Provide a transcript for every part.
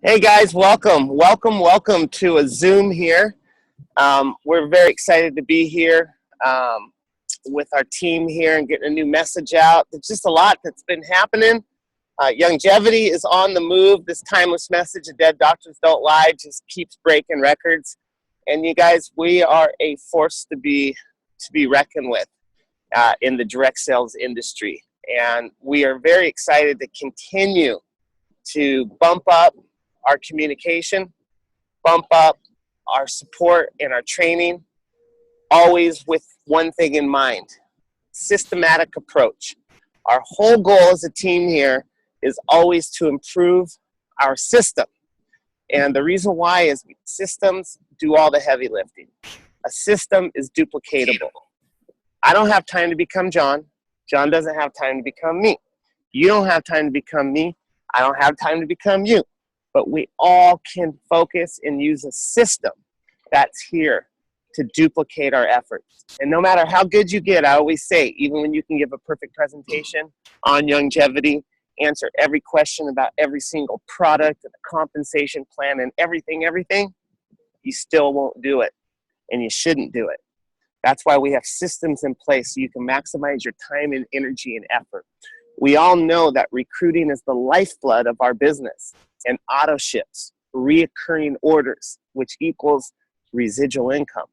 Hey guys, welcome to a Zoom here. We're very excited to be here with our team here and getting a new message out. There's just a lot that's been happening. Longevity is on the move. This timeless message of Dead Doctors Don't Lie just keeps breaking records. And you guys, we are a force to be reckoned with in the direct sales industry. And we are very excited to continue to bump up our communication, bump up our support and our training, always with one thing in mind: systematic approach. Our whole goal as a team here is always to improve our system. And the reason why is systems do all the heavy lifting. A system is duplicatable. I don't have time to become John. John doesn't have time to become me. You don't have time to become me. I don't have time to become you. But we all can focus and use a system that's here to duplicate our efforts. And no matter how good you get, I always say, even when you can give a perfect presentation on longevity, answer every question about every single product and the compensation plan and everything, you still won't do it. And you shouldn't do it. That's why we have systems in place so you can maximize your time and energy and effort. We all know that recruiting is the lifeblood of our business, and auto ships, reoccurring orders, which equals residual income.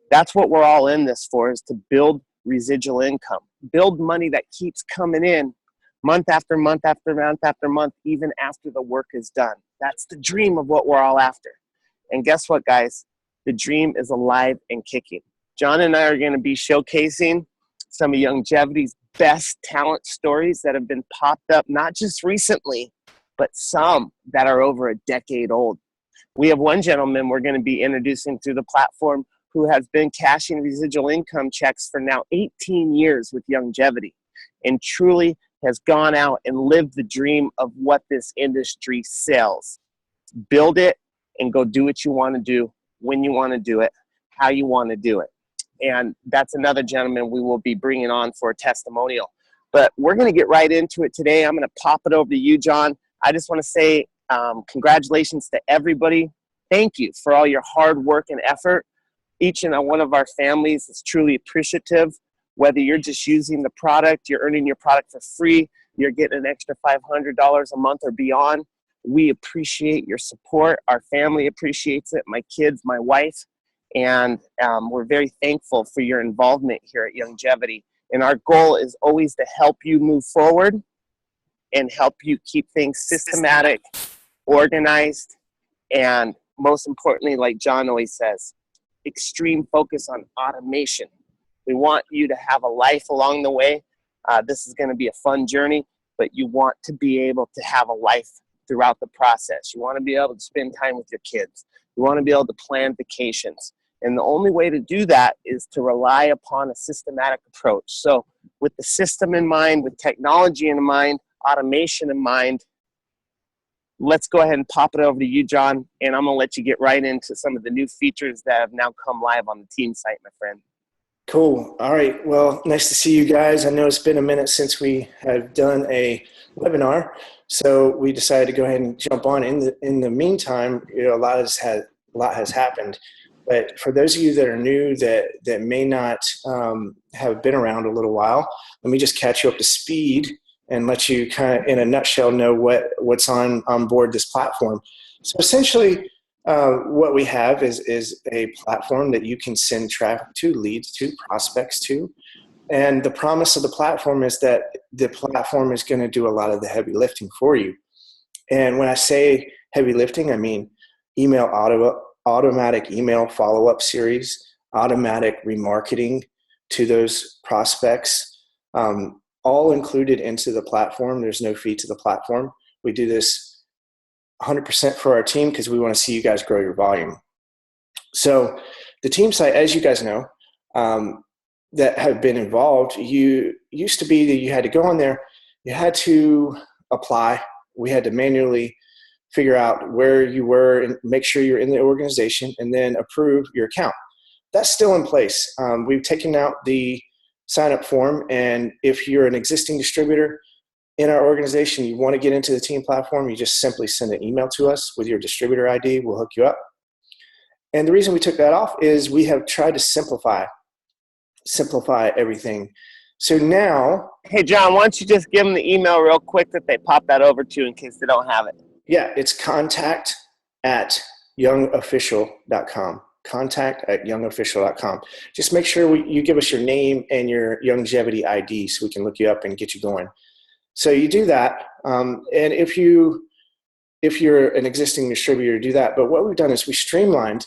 That's what we're all in this for, is to build residual income, build money that keeps coming in month after month after month after month, even after the work is done. That's the dream of what we're all after. And guess what, guys? The dream is alive and kicking. John and I are going to be showcasing some of Longevity's best talent stories that have been popped up, not just recently, but some that are over a decade old. We have one gentleman we're going to be introducing through the platform who has been cashing residual income checks for now 18 years with Longevity, and truly has gone out and lived the dream of what this industry sells. Build it and go do what you want to do, when you want to do it, how you want to do it. And that's another gentleman we will be bringing on for a testimonial. But we're going to get right into it today. I'm going to pop it over to you, John. I just want to say congratulations to everybody. Thank you for all your hard work and effort. Each and one of our families is truly appreciative. Whether you're just using the product, you're earning your product for free, you're getting an extra $500 a month or beyond, we appreciate your support. Our family appreciates it, my kids, my wife. And we're very thankful for your involvement here at Longevity. And our goal is always to help you move forward and help you keep things systematic, organized, and most importantly, like John always says, extreme focus on automation. We want you to have a life along the way. This is going to be a fun journey, but you want to be able to have a life throughout the process. You want to be able to spend time with your kids. You want to be able to plan vacations. And the only way to do that is to rely upon a systematic approach. So with the system in mind, with technology in mind, automation in mind, let's go ahead and pop it over to you, John, and I'm going to let you get right into some of the new features that have now come live on the team site, my friend. Cool. All right. Well, nice to see you guys. I know it's been a minute since we have done a webinar, so we decided to go ahead and jump on. In the meantime, a lot has happened. But for those of you that are new that may not have been around a little while, let me just catch you up to speed and let you kind of, in a nutshell, know what's on board this platform. So essentially, what we have is a platform that you can send traffic to, leads to, prospects to. And the promise of the platform is that the platform is going to do a lot of the heavy lifting for you. And when I say heavy lifting, I mean automatic email follow-up series, automatic remarketing to those prospects, all included into the platform. There's no fee to the platform. We do this 100% for our team because we want to see you guys grow your volume. So the team site, as you guys know, that have been involved, you used to be that you had to go on there, you had to apply, we had to manually figure out where you were and make sure you're in the organization and then approve your account. That's still in place. We've taken out the sign-up form, and if you're an existing distributor, in our organization, you want to get into the team platform, you just simply send an email to us with your distributor ID. We'll hook you up. And the reason we took that off is we have tried to simplify everything. So now, Hey, John, why don't you just give them the email real quick that they pop that over to in case they don't have it? yeah, it's contact@YoungOfficial.com. Contact@YoungOfficial.com. Just make sure you give us your name and your longevity ID so we can look you up and get you going. So you do that, and if you're an existing distributor, do that. But what we've done is we streamlined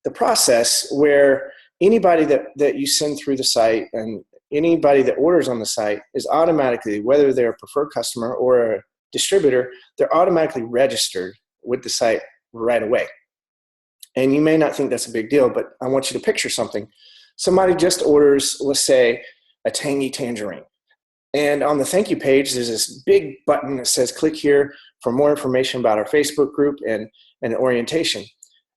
the process where anybody that you send through the site and anybody that orders on the site is automatically, whether they're a preferred customer or a distributor, they're automatically registered with the site right away. And you may not think that's a big deal, but I want you to picture something. Somebody just orders, let's say, a tangy tangerine. And on the thank you page, there's this big button that says click here for more information about our Facebook group and orientation.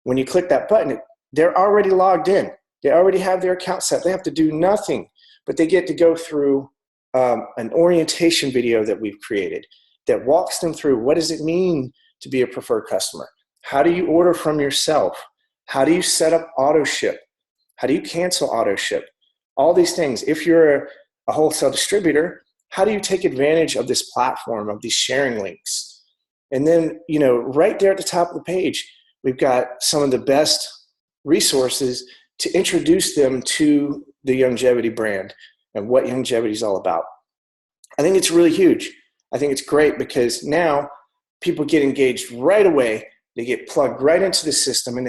When you click that button, they're already logged in. They already have their account set. They have to do nothing, but they get to go through an orientation video that we've created that walks them through what does it mean to be a preferred customer? How do you order from yourself? How do you set up auto ship? How do you cancel auto ship? All these things. If you're a wholesale distributor, how do you take advantage of this platform, of these sharing links? And then, right there at the top of the page, we've got some of the best resources to introduce them to the Youngevity brand and what Youngevity is all about. I think it's really huge. I think it's great because now people get engaged right away. They get plugged right into the system, and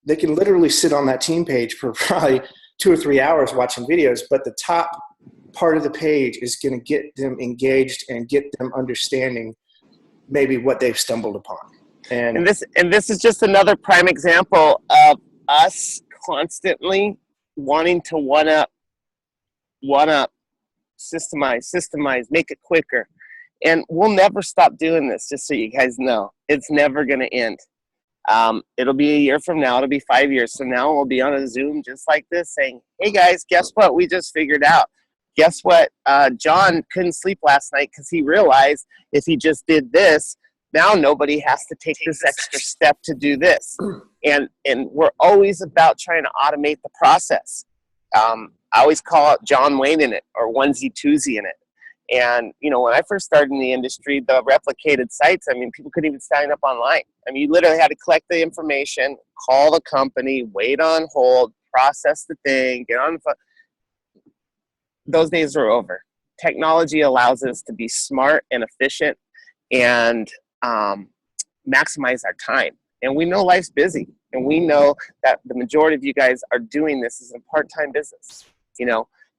they can literally sit on that team page for probably 2 or 3 hours watching videos, but the top part of the page is going to get them engaged and get them understanding maybe what they've stumbled upon. And this is just another prime example of us constantly wanting to one up, systemize, make it quicker. And we'll never stop doing this, just so you guys know. It's never going to end. It'll be a year from now. It'll be 5 years from now. We'll be on a Zoom just like this saying, hey, guys, guess what? We just figured out. Guess what? John couldn't sleep last night because he realized if he just did this, now nobody has to take this extra step to do this. And we're always about trying to automate the process. I always call it John Wayne in it or onesie twosie in it. And, when I first started in the industry, the replicated sites, people couldn't even sign up online. You literally had to collect the information, call the company, wait on hold, process the thing, get on the phone. Those days are over. Technology allows us to be smart and efficient and maximize our time. And we know life's busy. And we know that the majority of you guys are doing this as a part-time business.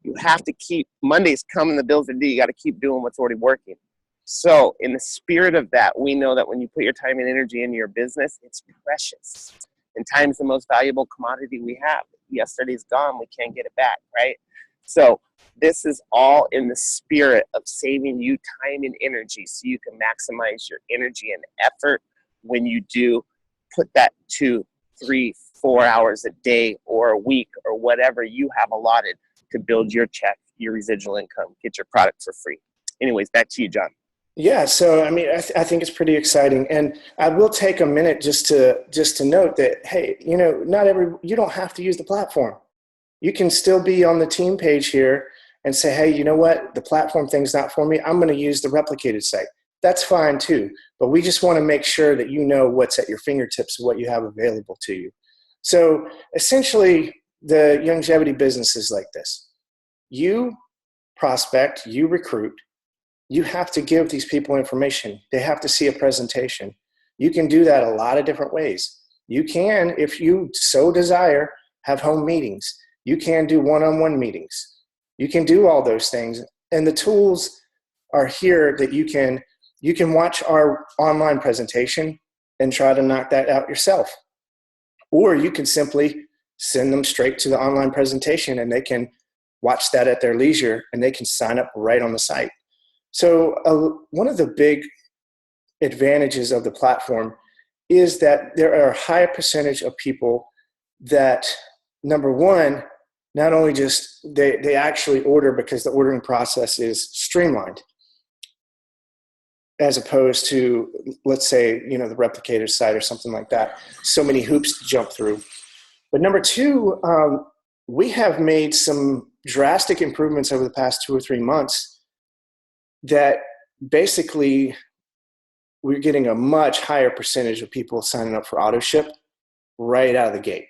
You have to keep, Mondays come and the bills are due. You got to keep doing what's already working. So in the spirit of that, we know that when you put your time and energy into your business, it's precious. And time is the most valuable commodity we have. Yesterday's gone. We can't get it back, right? So this is all in the spirit of saving you time and energy so you can maximize your energy and effort when you do put that 2, 3, 4 hours a day or a week or whatever you have allotted to build your check, your residual income, get your product for free. Anyways, back to you, John. Yeah, so I think it's pretty exciting, and I will take a minute just to note that hey, you don't have to use the platform. You can still be on the team page here and say, hey, you know what, the platform thing's not for me. I'm going to use the replicated site. That's fine too, but we just want to make sure that you know what's at your fingertips and what you have available to you. So essentially, the Youngevity business is like this. You prospect, you recruit, you have to give these people information. They have to see a presentation. You can do that a lot of different ways. You can, if you so desire, have home meetings. You can do one-on-one meetings. You can do all those things. And the tools are here that you can watch our online presentation and try to knock that out yourself. Or you can simply send them straight to the online presentation and they can watch that at their leisure and they can sign up right on the site. So one of the big advantages of the platform is that there are a high percentage of people that, number one, not only just they actually order because the ordering process is streamlined. as opposed to, let's say, the replicator site or something like that. So many hoops to jump through. But number two, we have made some drastic improvements over the past 2 or 3 months that basically we're getting a much higher percentage of people signing up for auto ship right out of the gate.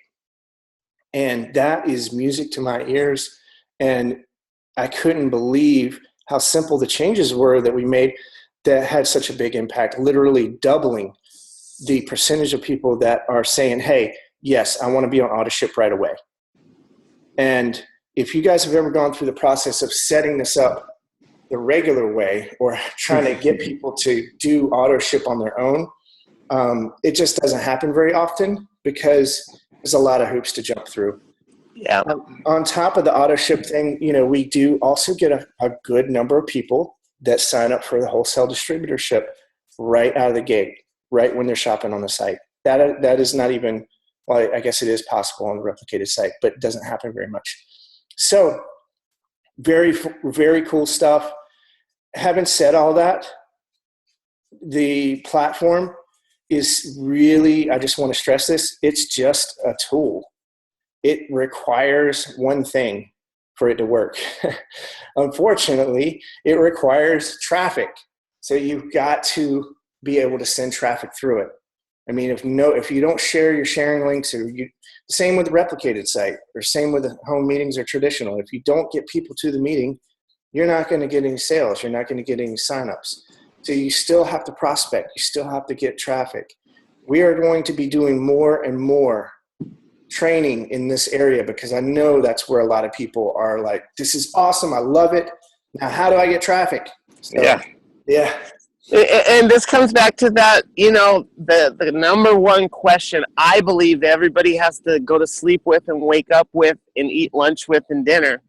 And that is music to my ears. And I couldn't believe how simple the changes were that we made that had such a big impact, literally doubling the percentage of people that are saying, hey, yes, I want to be on auto ship right away. And if you guys have ever gone through the process of setting this up the regular way or trying to get people to do auto ship on their own, it just doesn't happen very often because there's a lot of hoops to jump through. Yeah. On top of the auto ship thing, we do also get a good number of people that sign up for the wholesale distributorship right out of the gate, right when they're shopping on the site. That is not even, well, I guess it is possible on the replicated site, but it doesn't happen very much. So very, very cool stuff. Having said all that, the platform is really, I just want to stress this, it's just a tool. It requires one thing for it to work. Unfortunately, it requires traffic. So you've got to be able to send traffic through it. I mean, if you don't share your sharing links, or same with the replicated site, or same with the home meetings or traditional, if you don't get people to the meeting, you're not going to get any sales. You're not going to get any signups. So you still have to prospect. You still have to get traffic. We are going to be doing more and more training in this area because I know that's where a lot of people are like, this is awesome. I love it. Now, how do I get traffic? So, yeah. And this comes back to that, the number one question I believe everybody has to go to sleep with and wake up with and eat lunch with and dinner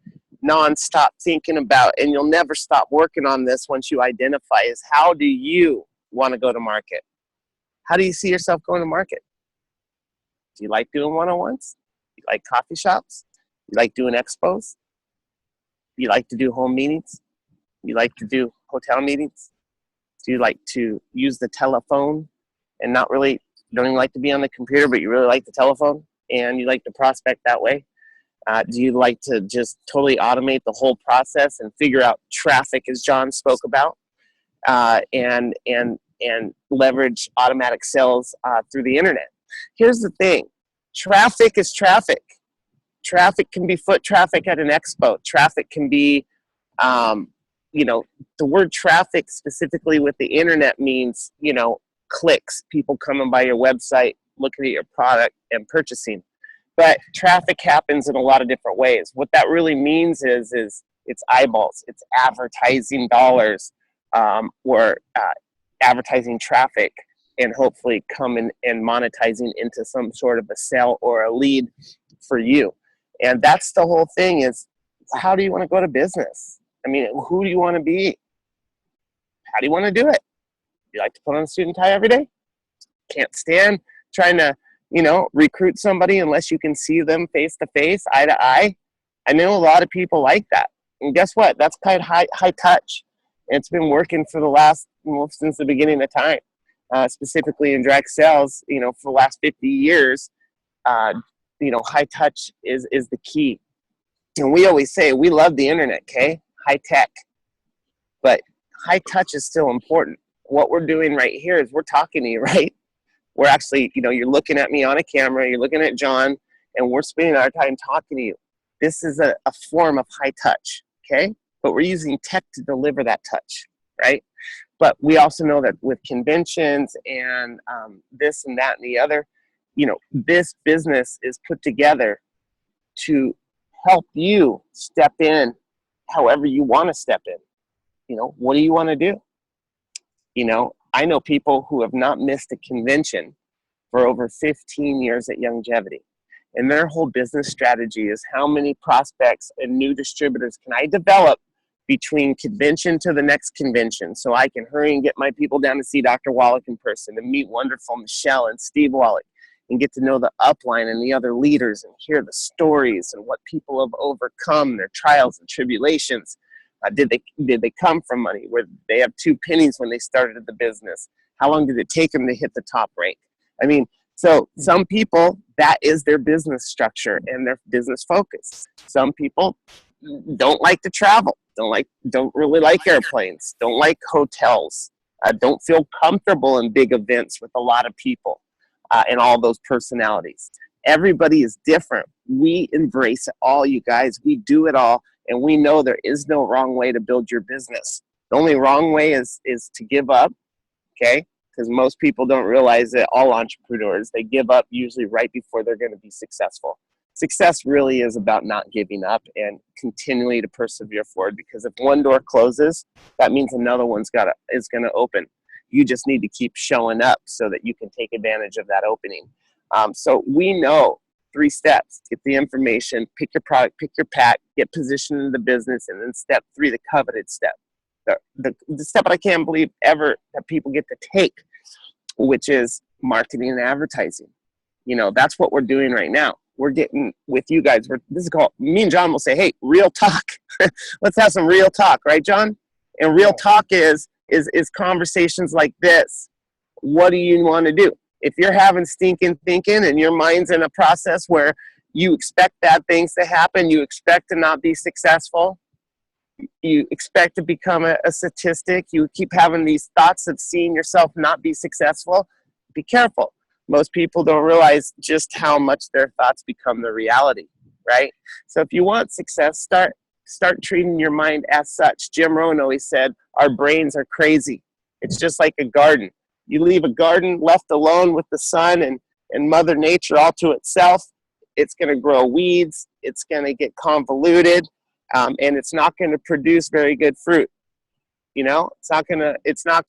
nonstop thinking about, and you'll never stop working on this once you identify, is how do you want to go to market? How do you see yourself going to market? Do you like doing one-on-ones? Do you like coffee shops? Do you like doing expos? Do you like to do home meetings? Do you like to do hotel meetings? Do you like to use the telephone and don't even like to be on the computer, but you really like the telephone and you like to prospect that way? Do you like to just totally automate the whole process and figure out traffic, as John spoke about, and leverage automatic sales through the internet? Here's the thing. Traffic is traffic. Traffic can be foot traffic at an expo. Traffic can be, the word traffic specifically with the internet means, clicks, people coming by your website, looking at your product and purchasing. But traffic happens in a lot of different ways. What that really means is it's eyeballs, it's advertising dollars, or advertising traffic, and hopefully coming and monetizing into some sort of a sale or a lead for you. And that's the whole thing, is how do you want to go to business? I mean, who do you want to be? How do you want to do it? You like to put on a suit and tie every day? Can't stand trying to, recruit somebody unless you can see them face to face, eye to eye. I know a lot of people like that. And guess what? That's kind of high touch. And it's been working for the last, since the beginning of time. Specifically in direct sales, for the last 50 years, high touch is the key. And we always say we love the internet, okay? High tech. But high touch is still important. What we're doing right here is we're talking to you, right? We're actually, you're looking at me on a camera, you're looking at John, and we're spending our time talking to you. This is a form of high touch, okay? But we're using tech to deliver that touch, right? But we also know that with conventions and this and that and the other, this business is put together to help you step in however you want to step in. What do you want to do? I know people who have not missed a convention for over 15 years at Youngevity. And their whole business strategy is how many prospects and new distributors can I develop between convention to the next convention, so I can hurry and get my people down to see Dr. Wallach in person and meet wonderful Michelle and Steve Wallach and get to know the upline and the other leaders and hear the stories and what people have overcome, their trials and tribulations. Did they come from money? Where they have 2 pennies when they started the business? How long did it take them to hit the top rank? I mean, so some people, that is their business structure and their business focus. Some people don't like to travel, don't really like airplanes, don't like hotels, don't feel comfortable in big events with a lot of people, and all those personalities. Everybody is different. We embrace it all, you guys. We do it all, and we know there is no wrong way to build your business. The only wrong way is to give up, okay? Because most people don't realize that all entrepreneurs, they give up usually right before they're going to be successful. Success really is about not giving up and continually to persevere forward, because if one door closes, that means another one's is going to open. You just need to keep showing up so that you can take advantage of that opening. So we know 3 steps: get the information, pick your product, pick your pack, get positioned in the business, and then step 3, the coveted step. The step I can't believe ever that people get to take, which is marketing and advertising. That's what we're doing right now. We're getting with you guys. This is called, me and John will say, hey, real talk. Let's have some real talk, right, John? And real talk is conversations like this. What do you want to do? If you're having stinking thinking and your mind's in a process where you expect bad things to happen, you expect to not be successful, you expect to become a statistic, you keep having these thoughts of seeing yourself not be successful, be careful. Most people don't realize just how much their thoughts become the reality, right? So if you want success, start treating your mind as such. Jim Rohn always said, our brains are crazy. It's just like a garden. You leave a garden left alone with the sun and Mother Nature all to itself, it's going to grow weeds, it's going to get convoluted, and it's not going to produce very good fruit. It's not going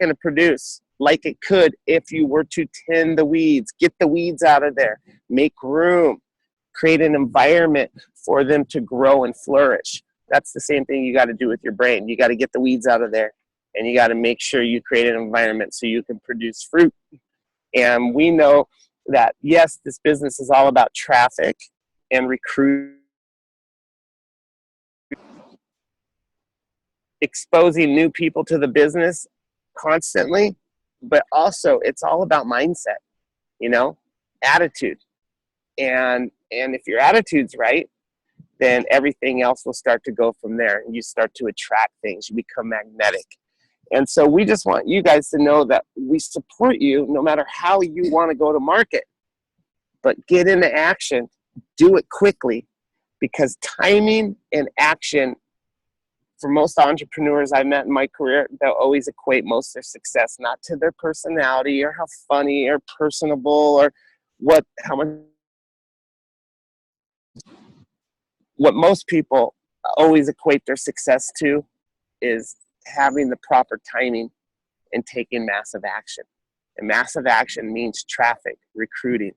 to produce like it could if you were to tend the weeds, get the weeds out of there, make room, create an environment for them to grow and flourish. That's the same thing you got to do with your brain. You got to get the weeds out of there, and you got to make sure you create an environment so you can produce fruit. And we know that, yes, this business is all about traffic and recruit, exposing new people to the business constantly, but also it's all about mindset, attitude. And if your attitude's right, then everything else will start to go from there. And you start to attract things. You become magnetic. And so we just want you guys to know that we support you no matter how you want to go to market. But get into action. Do it quickly, because timing and action, for most entrepreneurs I met in my career, they'll always equate most of their success not to their personality or how funny or personable or what most people always equate their success to is having the proper timing and taking massive action. And massive action means traffic, recruiting,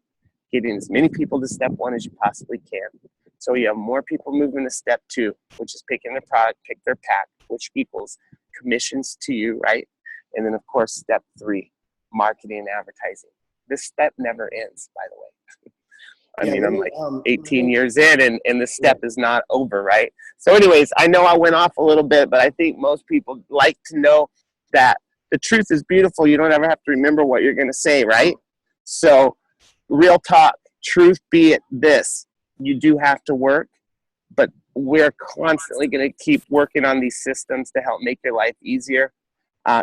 getting as many people to step 1 as you possibly can. So you have more people moving to step 2, which is picking their product, pick their pack, which equals commissions to you, right? And then, of course, step 3, marketing and advertising. This step never ends, by the way. I'm like 18 years in, and this step is not over, right? So anyways, I know I went off a little bit, but I think most people like to know that the truth is beautiful. You don't ever have to remember what you're going to say, right? So real talk, truth be it this. You do have to work, but we're constantly going to keep working on these systems to help make your life easier,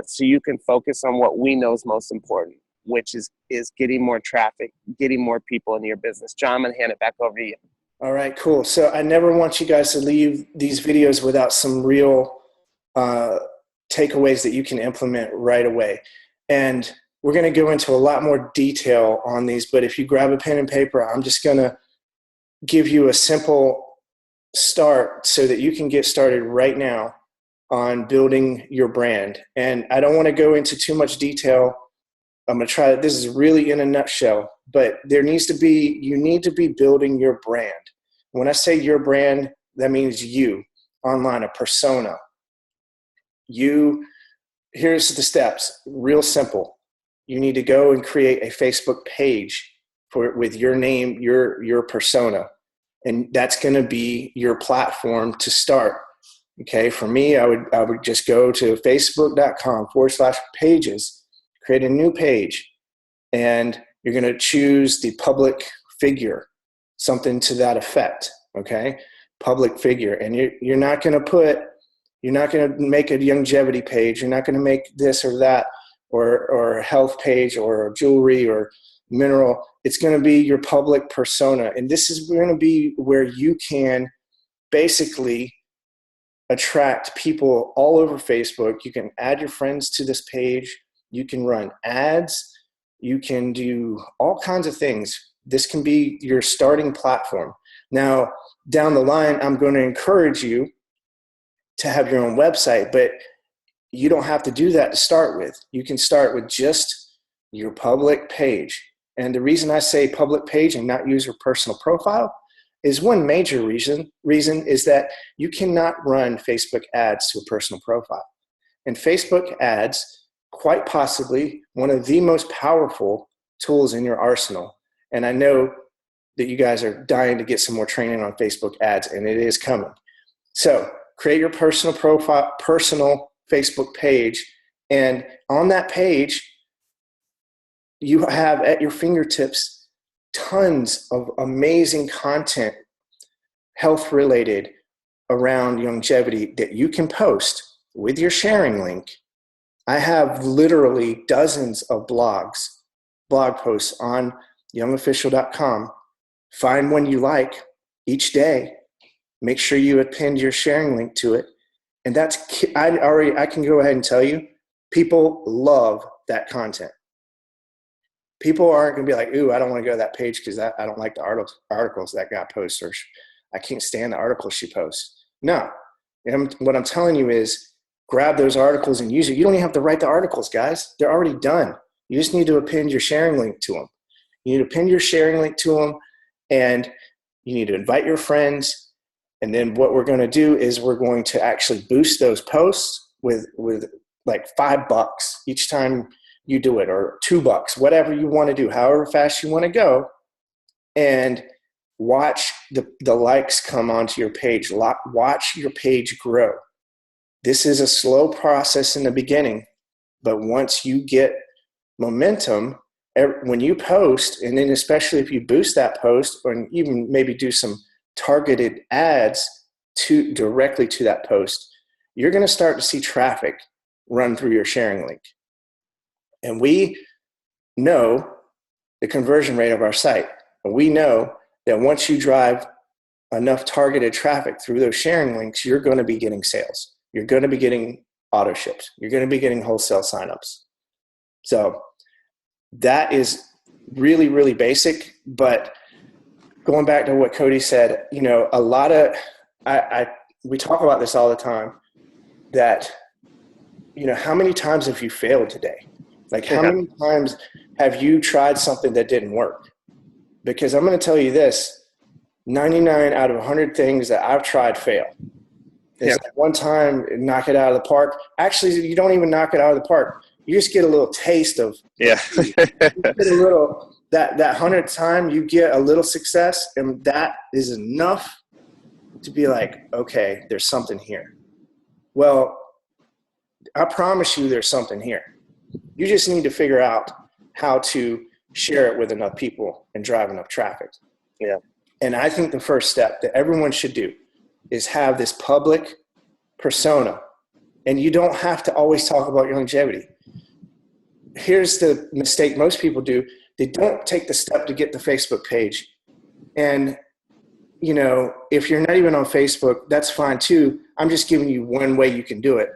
so you can focus on what we know is most important, which is getting more traffic, getting more people into your business. John, I'm going to hand it back over to you. All right, cool. So I never want you guys to leave these videos without some real takeaways that you can implement right away. And we're going to go into a lot more detail on these, but if you grab a pen and paper, I'm just going to give you a simple start so that you can get started right now on building your brand. And I don't want to go into too much detail. I'm going to try, this is really in a nutshell, but you need to be building your brand. When I say your brand, that means you online, a persona. Here's the steps, real simple. You need to go and create a Facebook page with your name, your persona. And that's going to be your platform to start. Okay, for me, I would just go to facebook.com/pages, create a new page, and you're going to choose the public figure, something to that effect. Okay, public figure, and you're not going to make a longevity page. You're not going to make this or that, or a health page, or jewelry, or mineral. It's going to be your public persona, and this is going to be where you can basically attract people all over Facebook. You can add your friends to this page. You can run ads. You can do all kinds of things. This can be your starting platform. Now, down the line, I'm going to encourage you to have your own website, but you don't have to do that to start with. You can start with just your public page. And the reason I say public page and not use your personal profile is one major reason is that you cannot run Facebook ads to a personal profile. And Facebook ads, quite possibly one of the most powerful tools in your arsenal. And I know that you guys are dying to get some more training on Facebook ads, and it is coming. So create your personal profile, personal Facebook page, and on that page, you have at your fingertips tons of amazing content, health related, around longevity that you can post with your sharing link. I have literally dozens of blog posts on YoungOfficial.com. Find one you like each day. Make sure you append your sharing link to it. And I can go ahead and tell you, people love that content. People aren't going to be like, ooh, I don't want to go to that page because I don't like the articles that guy posts, or I can't stand the articles she posts. No. What I'm telling you is grab those articles and use it. You don't even have to write the articles, guys. They're already done. You just need to append your sharing link to them. You need to append your sharing link to them, and you need to invite your friends. And then what we're going to do is we're going to actually boost those posts with like $5 each time you do it, or $2, whatever you want to do, however fast you want to go, and watch the likes come onto your page. Watch your page grow. This is a slow process in the beginning, but once you get momentum, when you post, and then especially if you boost that post, or even maybe do some targeted ads directly to that post, you're going to start to see traffic run through your sharing link. And we know the conversion rate of our site. And we know that once you drive enough targeted traffic through those sharing links, you're going to be getting sales. You're going to be getting auto ships. You're going to be getting wholesale signups. So that is really, really basic. But going back to what Cody said, a lot of, we talk about this all the time, that, how many times have you failed today? Like, how many times have you tried something that didn't work? Because I'm going to tell you this, 99 out of 100 things that I've tried fail. It's like one time, knock it out of the park. Actually, you don't even knock it out of the park. You just get a little taste of Yeah. You get a little, that 100th time you get a little success, and that is enough to be like, okay, there's something here. Well, I promise you there's something here. You just need to figure out how to share it with enough people and drive enough traffic. Yeah. And I think the first step that everyone should do is have this public persona. And you don't have to always talk about your longevity. Here's the mistake most people do. They don't take the step to get the Facebook page. And, if you're not even on Facebook, that's fine too. I'm just giving you one way you can do it.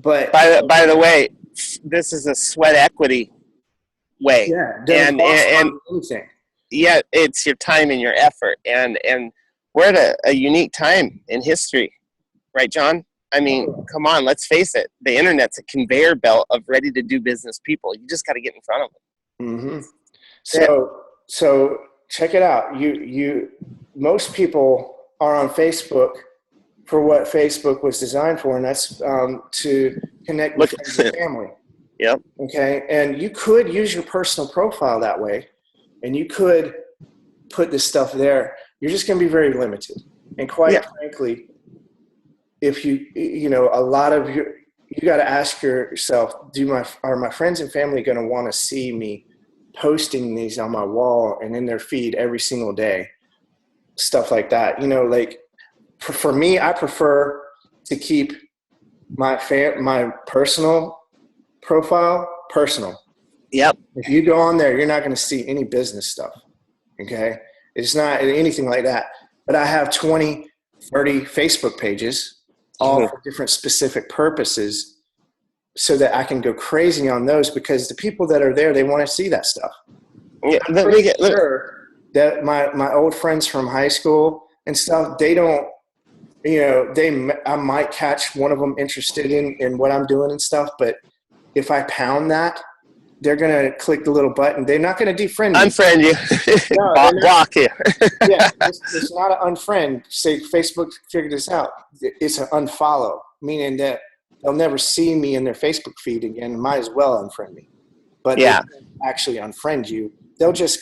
But by the way, this is a sweat equity way. Yeah, and anything. Yeah, it's your time and your effort, and we're at a unique time in history, right, John? I mean, come on, let's face it. The internet's a conveyor belt of ready to do business people. You just got to get in front of them. Mm-hmm. So check it out. Most people are on Facebook for what Facebook was designed for, and that's to connect with friends and family. Yep. Okay, and you could use your personal profile that way, and you could put this stuff there. You're just going to be very limited. And quite frankly, if a lot of you got to ask yourself, are my friends and family going to want to see me posting these on my wall and in their feed every single day? Stuff like that. Like for me, I prefer to keep my personal profile personal. Yep. If you go on there, you're not going to see any business stuff. Okay. It's not anything like that. But I have 20, 30 Facebook pages, all for different specific purposes, so that I can go crazy on those, because the people that are there, they want to see that stuff. Yeah, sure that my old friends from high school and stuff, they don't, I might catch one of them interested in what I'm doing and stuff, but if I pound that, they're going to click the little button. They're not going to defriend me. Unfriend you. No, block you. Yeah, it's not an unfriend. Say Facebook figured this out. It's an unfollow, meaning that they'll never see me in their Facebook feed again. Might as well unfriend me. But they won't actually unfriend you. They'll just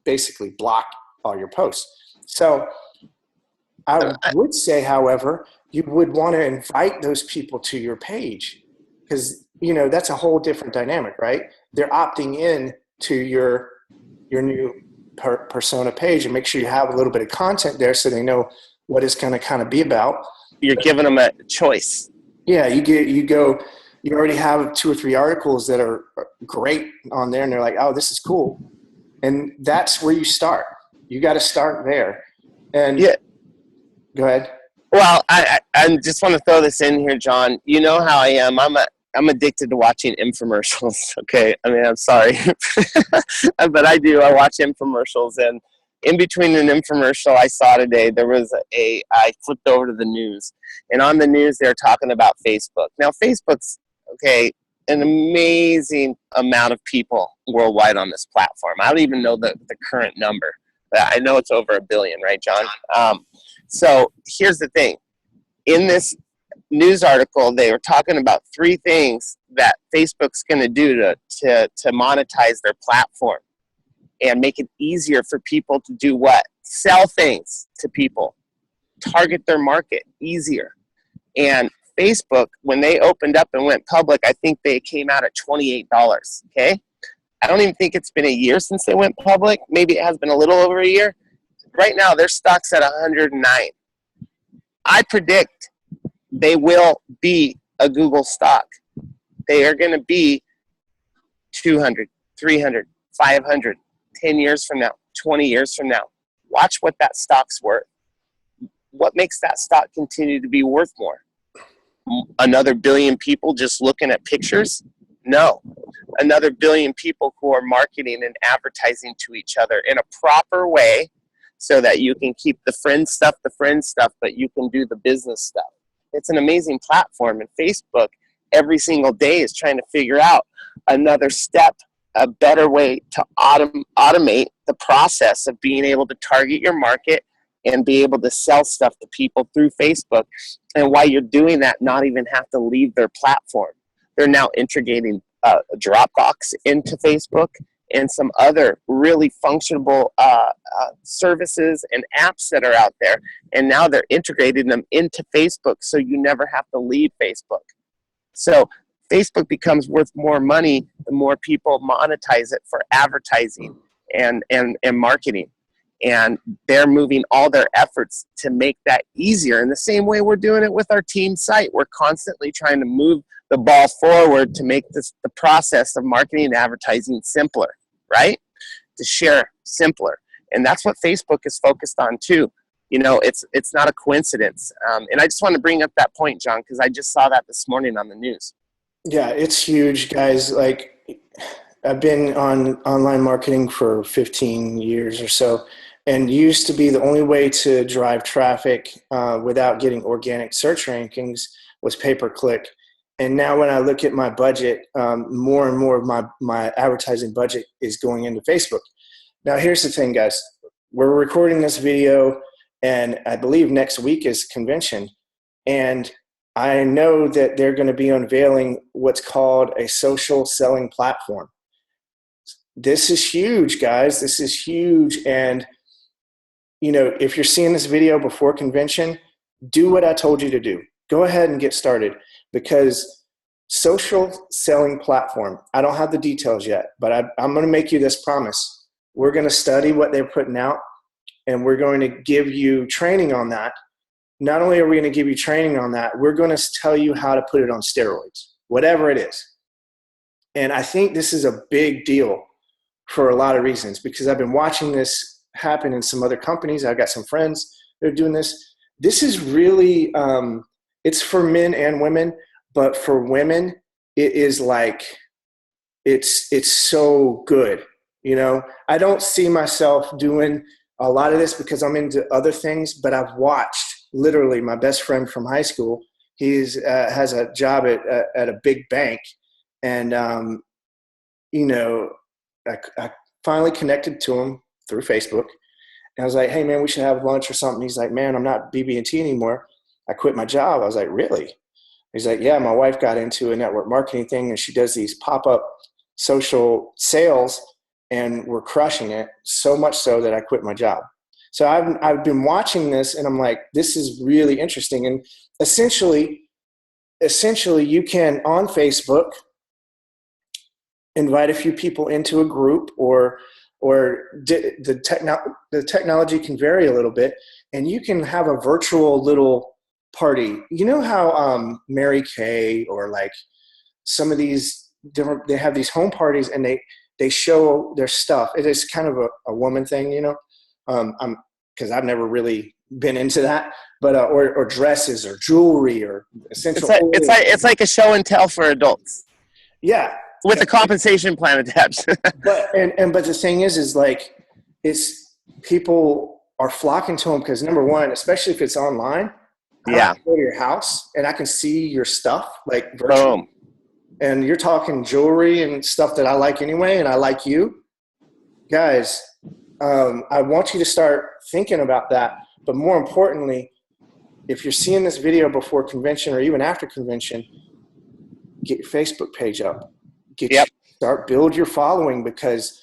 basically block all your posts. So I would say, however, you would want to invite those people to your page, because that's a whole different dynamic, right? They're opting in to your new persona page, and make sure you have a little bit of content there so they know what it's going to kind of be about. You're giving them a choice. Yeah, you already have 2 or 3 articles that are great on there, and they're like, oh, this is cool. And that's where you start. You got to start there. And yeah, go ahead. Well, I just want to throw this in here, John. You know how I am. I'm addicted to watching infomercials. Okay, I mean, I'm sorry, but I do. I watch infomercials, and in between an infomercial I saw today, there was I flipped over to the news, and on the news they're talking about Facebook. Now, Facebook's an amazing amount of people worldwide on this platform. I don't even know the current number, but I know it's over 1 billion, right, John? So here's the thing. In this news article, they were talking about 3 things that Facebook's going to do to monetize their platform and make it easier for people to do what? Sell things to people, target their market easier. And Facebook, when they opened up and went public, I think they came out at $28, okay? I don't even think it's been a year since they went public. Maybe it has been a little over a year. Right now, their stock's at 109. I predict they will be a Google stock. They are going to be 200, 300, 500, 10 years from now, 20 years from now. Watch what that stock's worth. What makes that stock continue to be worth more? Another billion people just looking at pictures? No. Another billion people who are marketing and advertising to each other in a proper way, so that you can keep the friend stuff, but you can do the business stuff. It's an amazing platform, and Facebook every single day is trying to figure out another step, a better way to automate the process of being able to target your market and be able to sell stuff to people through Facebook. And while you're doing that, not even have to leave their platform. They're now integrating Dropbox into Facebook and some other really functional services and apps that are out there. And now they're integrating them into Facebook, so you never have to leave Facebook. So Facebook becomes worth more money the more people monetize it for advertising and marketing. And they're moving all their efforts to make that easier. In the same way we're doing it with our team site. We're constantly trying to move the ball forward to make the process of marketing and advertising simpler, right? To share simpler. And that's what Facebook is focused on too. It's not a coincidence. And I just want to bring up that point, John, because I just saw that this morning on the news. Yeah, it's huge, guys. Like, I've been on online marketing for 15 years or so, and used to be the only way to drive traffic without getting organic search rankings was pay-per-click. And now when I look at my budget, more and more of my advertising budget is going into Facebook. Now, here's the thing, guys. We're recording this video, and I believe next week is convention. And I know that they're going to be unveiling what's called a social selling platform. This is huge, guys. This is huge. And, if you're seeing this video before convention, do what I told you to do. go ahead and get started, because social selling platform, I don't have the details yet, but I'm going to make you this promise. We're going to study what they're putting out, and we're going to give you training on that. Not only are we going to give you training on that, we're going to tell you how to put it on steroids, whatever it is. And I think this is a big deal for a lot of reasons, because I've been watching this happen in some other companies. I've got some friends that are doing this. This is really, it's for men and women, but for women, it is like, it's so good. You know, I don't see myself doing a lot of this because I'm into other things, but I've watched literally my best friend from high school. He's has a job at a big bank, and you know, I finally connected to him through Facebook, and I was like, "Hey man, we should have lunch or something." He's like, "Man, I'm not BB&T anymore. I quit my job." I was like, "Really?" He's like, "Yeah, my wife got into a network marketing thing, and she does these pop-up social sales, and we're crushing it, so much so that I quit my job." So I've been watching this, and I'm like, this is really interesting. And essentially you can, on Facebook, invite a few people into a group, or the technology can vary a little bit, and you can have a virtual little party. You know how Mary Kay, or like some of these different, they have these home parties, and they show their stuff. It is kind of a woman thing, you know. Because I've never really been into that, but or dresses or jewelry or essential. It's like a show and tell for adults. Yeah, with a compensation plan attached. but the thing is like, it's, people are flocking to them because, number one, especially if it's online, I don't have to go to your house and I can see your stuff like virtually. Boom. And you're talking jewelry and stuff that I like anyway, and I like you guys. I want you to start thinking about that. But more importantly, if you're seeing this video before convention or even after convention, get your Facebook page up. Build your following, because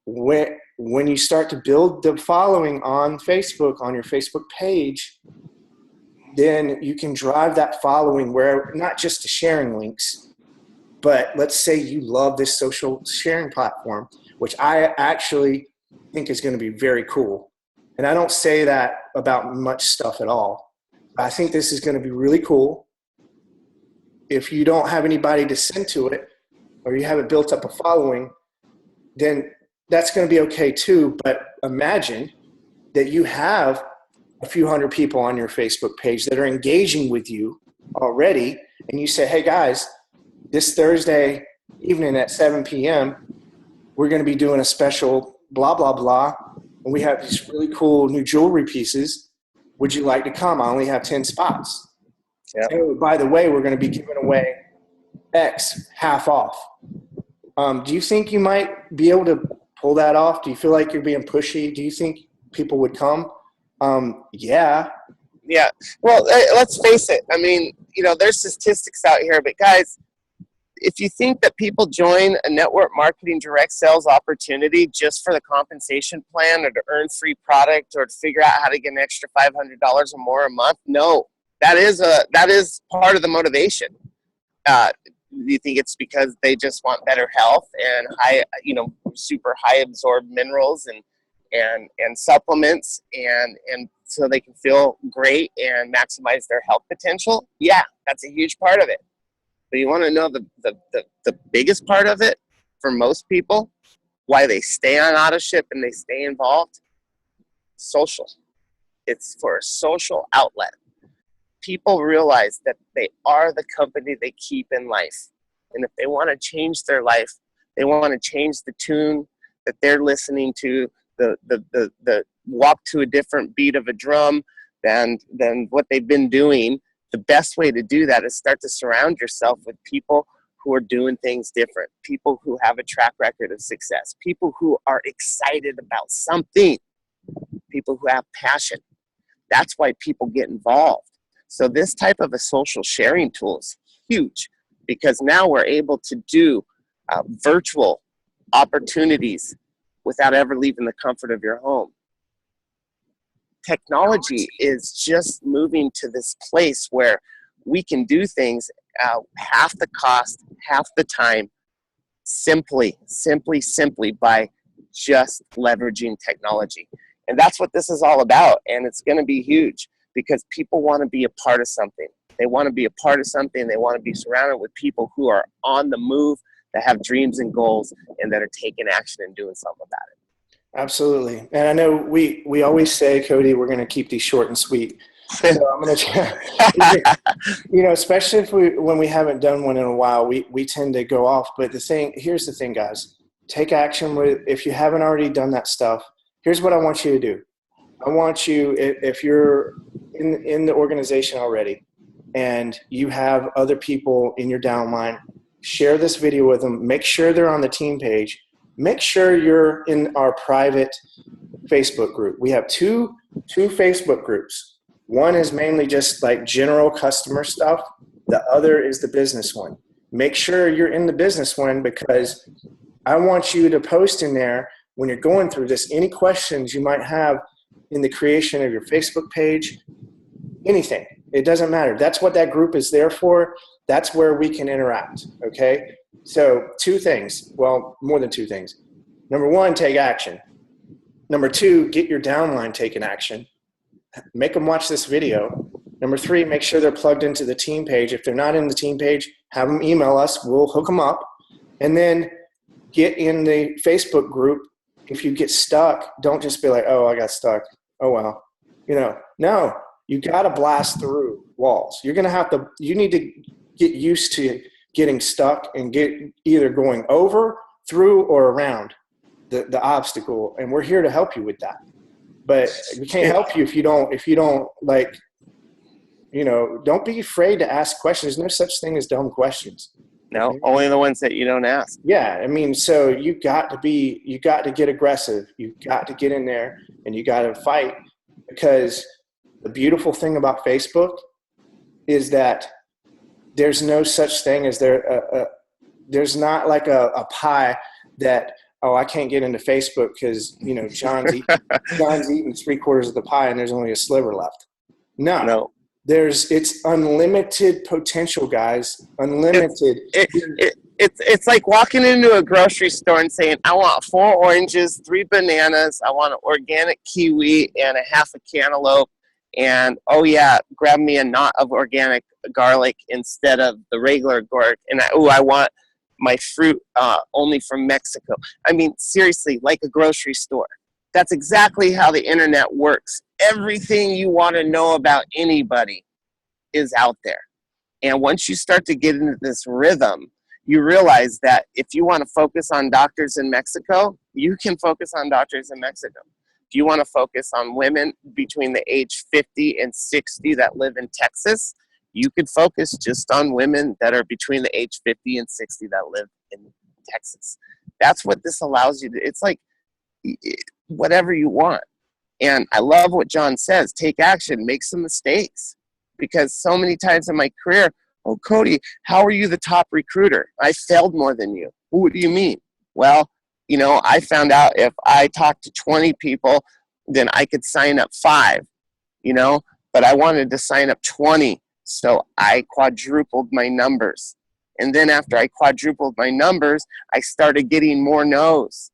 when you start to build the following on Facebook, on your Facebook page, then you can drive that following where, not just to sharing links, but let's say you love this social sharing platform, which I actually think is going to be very cool. And I don't say that about much stuff at all. I think this is going to be really cool. If you don't have anybody to send to it, or you haven't built up a following, then that's going to be okay too. But imagine that you have a few hundred people on your Facebook page that are engaging with you already, and you say, "Hey guys, this Thursday evening at 7 p.m., we're going to be doing a special blah, blah, blah. And we have these really cool new jewelry pieces. Would you like to come? I only have 10 spots. Yep. Oh, by the way, we're going to be giving away X half off." Do you think you might be able to pull that off? Do you feel like you're being pushy? Do you think people would come? Yeah. Yeah. Well, let's face it. I mean, you know, there's statistics out here, but guys, if you think that people join a network marketing direct sales opportunity just for the compensation plan, or to earn free product, or to figure out how to get an extra $500 or more a month, no, that is part of the motivation. You think it's because they just want better health and super high absorbed minerals and supplements, and so they can feel great and maximize their health potential? Yeah, that's a huge part of it. But you want to know the biggest part of it for most people, why they stay on Autoship and they stay involved? Social. It's for a social outlet. People realize that they are the company they keep in life. And if they want to change their life, they want to change the tune that they're listening to, the walk to a different beat of a drum than what they've been doing. The best way to do that is start to surround yourself with people who are doing things different, people who have a track record of success, people who are excited about something, people who have passion. That's why people get involved. So this type of a social sharing tool is huge, because now we're able to do virtual opportunities without ever leaving the comfort of your home. Technology is just moving to this place where we can do things half the cost, half the time, simply by just leveraging technology. And that's what this is all about. And it's going to be huge because people want to be a part of something. They want to be a part of something. They want to be surrounded with people who are on the move, that have dreams and goals, and that are taking action and doing something about it. Absolutely. And I know we always say, Cody, we're going to keep these short and sweet. So I'm going to, especially when we haven't done one in a while, we tend to go off. But here's the thing, guys, take action if you haven't already done that stuff. Here's what I want you to do. I want you, if you're in the organization already and you have other people in your downline, share this video with them. Make sure they're on the team page. Make sure you're in our private Facebook group. We have two Facebook groups. One is mainly just like general customer stuff. The other is the business one. Make sure you're in the business one because I want you to post in there when you're going through this, any questions you might have in the creation of your Facebook page, anything. It doesn't matter. That's what that group is there for. That's where we can interact, okay? So 2 things, well, more than 2 things. Number 1, take action. Number 2, get your downline taking action. Make them watch this video. Number 3, make sure they're plugged into the team page. If they're not in the team page, have them email us. We'll hook them up. And then get in the Facebook group. If you get stuck, don't just be like, oh, I got stuck. Oh, well. No, you got to blast through walls. You need to get used to getting stuck and get either going over, through, or around the obstacle. And we're here to help you with that. But we can't help you if you don't like, don't be afraid to ask questions. There's no such thing as dumb questions. No, only the ones that you don't ask. Yeah. I mean, so you got to get aggressive. You got to get in there and you got to fight, because the beautiful thing about Facebook is that there's no such thing as there's not like a pie that, oh, I can't get into Facebook because, John's eating 3/4 of the pie and there's only a sliver left. No. It's unlimited potential, guys. Unlimited. It's like walking into a grocery store and saying, I want 4 oranges, 3 bananas, I want an organic kiwi and a half a cantaloupe, and oh yeah, grab me a knot of organic garlic instead of the regular garlic, and I want my fruit only from Mexico. I mean, seriously, like a grocery store. That's exactly how the internet works. Everything you want to know about anybody is out there. And once you start to get into this rhythm, you realize that if you want to focus on doctors in Mexico, you can focus on doctors in Mexico. If you want to focus on women between the age 50 and 60 that live in Texas, you could focus just on women that are between the age 50 and 60 that live in Texas. That's what this allows you to. It's like whatever you want. And I love what John says, take action, make some mistakes. Because so many times in my career, oh, Cody, how are you the top recruiter? I failed more than you. What do you mean? Well, I found out if I talked to 20 people, then I could sign up 5, but I wanted to sign up 20. So I quadrupled my numbers. And then after I quadrupled my numbers, I started getting more no's,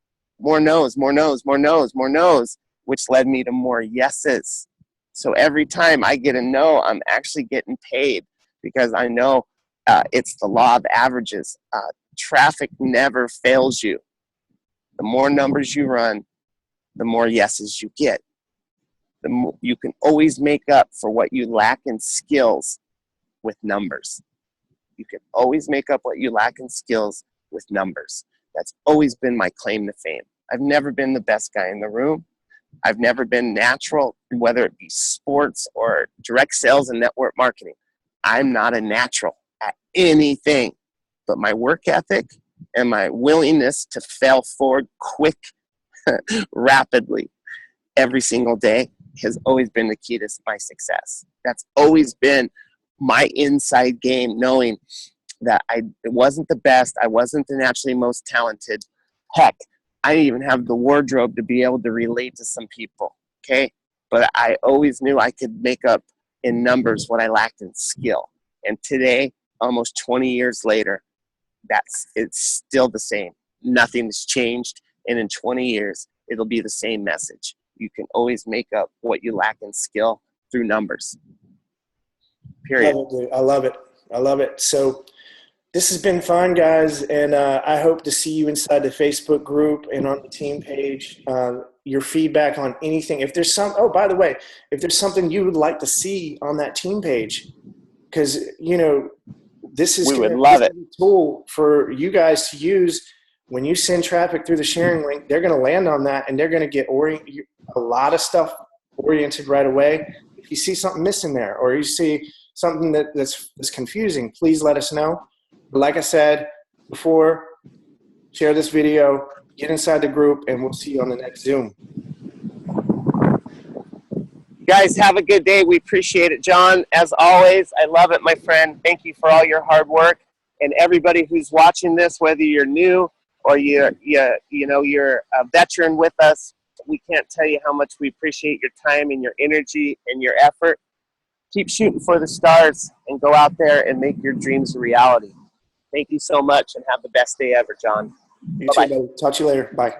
which led me to more yeses. So every time I get a no, I'm actually getting paid, because I know it's the law of averages. Traffic never fails you. The more numbers you run, the more yeses you get. You can always make up for what you lack in skills with numbers. You can always make up what you lack in skills with numbers. That's always been my claim to fame. I've never been the best guy in the room. I've never been natural, whether it be sports or direct sales and network marketing. I'm not a natural at anything, but my work ethic and my willingness to fail forward quick, rapidly, every single day has always been the key to my success. That's always been my inside game, knowing that I wasn't the best, I wasn't the naturally most talented. Heck, I didn't even have the wardrobe to be able to relate to some people, okay? But I always knew I could make up in numbers what I lacked in skill. And today, almost 20 years later, it's still the same. Nothing's changed. And in 20 years, it'll be the same message. You can always make up what you lack in skill through numbers. Period. Love it, dude. I love it. I love it. So this has been fun, guys, and I hope to see you inside the Facebook group and on the team page. Your feedback on anything. If there's by the way, if there's something you would like to see on that team page, because this is we would love it. A tool for you guys to use when you send traffic through the sharing link. They're going to land on that, and they're going to get a lot of stuff oriented right away. If you see something missing there, or you see something that's confusing, please let us know. But like I said before, share this video, get inside the group, and we'll see you on the next Zoom. Guys, have a good day. We appreciate it. John, as always, I love it, my friend. Thank you for all your hard work. And everybody who's watching this, whether you're new or you're a veteran with us, we can't tell you how much we appreciate your time and your energy and your effort. Keep shooting for the stars and go out there and make your dreams a reality. Thank you so much, and have the best day ever, John. You too, buddy. Talk to you later. Bye.